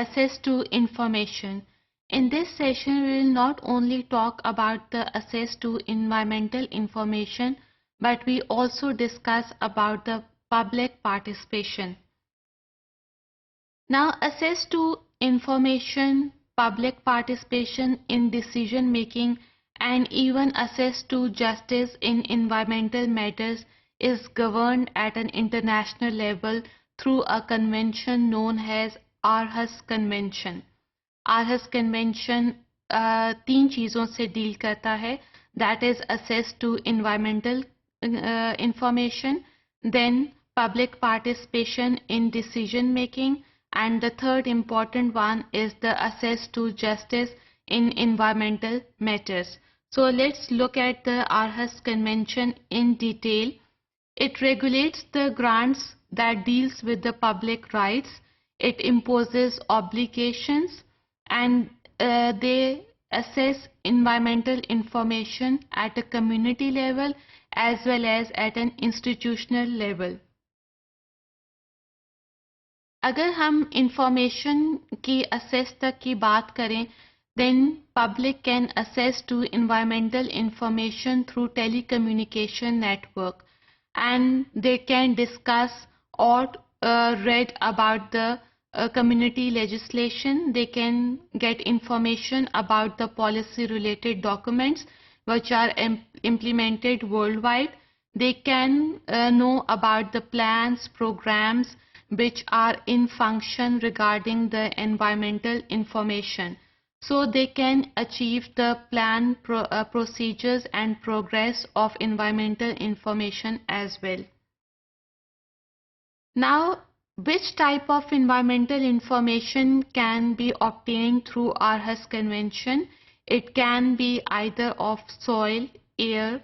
access to information. In this session, we will not only talk about the access to environmental information, but we also discuss about the public participation. Now, access to information, public participation in decision making, and even access to justice in environmental matters is governed at an international level through a convention known as Aarhus Convention. Aarhus Convention तीन चीज़ों से deal करता है, that is access to environmental information, then public participation in decision making, and the third important one is the access to justice in environmental matters. So let's look at the Aarhus Convention in detail. It regulates the grants that deals with the public rights. It imposes obligations, and they assess environmental information at a community level as well as at an institutional level. अगर हम information की assess तक की बात करें, then public can access to environmental information through telecommunication network, and they can discuss or read about the community legislation. They can get information about the policy related documents which are implemented worldwide. They can know about the plans, programs which are in function regarding the environmental information. So they can achieve the plan, procedures and progress of environmental information as well. Now, which type of environmental information can be obtained through Aarhus Convention? It can be either of soil, air,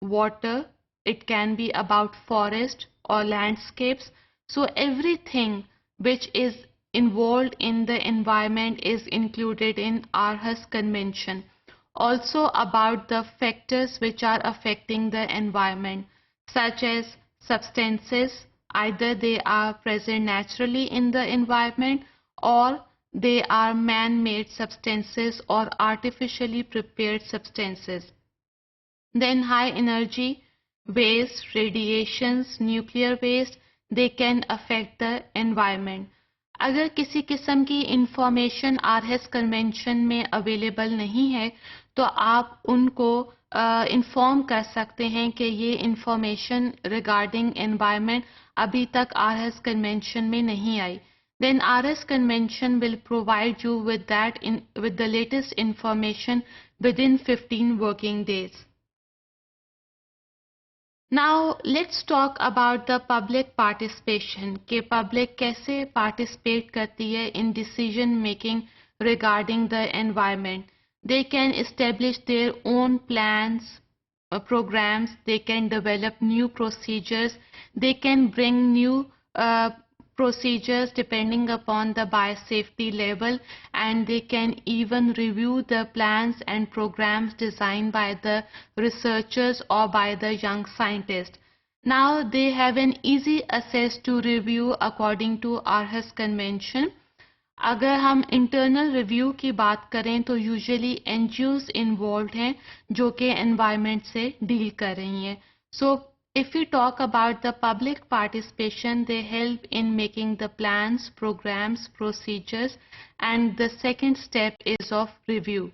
water. It can be about forest or landscapes. So everything which is involved in the environment is included in Aarhus Convention. Also about the factors which are affecting the environment, such as substances, either they are present naturally in the environment or they are man-made substances or artificially prepared substances. Then high energy waste, radiations, nuclear waste, they can affect the environment. अगर किसी किस्म की information RS convention में available नहीं है, तो आप उनको इन्फॉर्म कर सकते हैं कि ये इंफॉर्मेशन रिगार्डिंग एनवायरनमेंट अभी तक आरएस कन्वेंशन में नहीं आई. Then Aarhus Convention will provide you with with the latest information within 15 working days. Now let's talk about the public participation, कि public कैसे participate करती है in decision making regarding the environment. They can establish their own plans, programs, they can develop new procedures, they can bring new procedures depending upon the biosafety level, and they can even review the plans and programs designed by the researchers or by the young scientists. Now they have an easy access to review according to Aarhus Convention. अगर हम internal review की बात करें तो usually NGOs involve हैं जो कि environment से डील कर रही हैं. सो if we talk about the public participation, they help in making the plans, programs, procedures, and the second step is of review.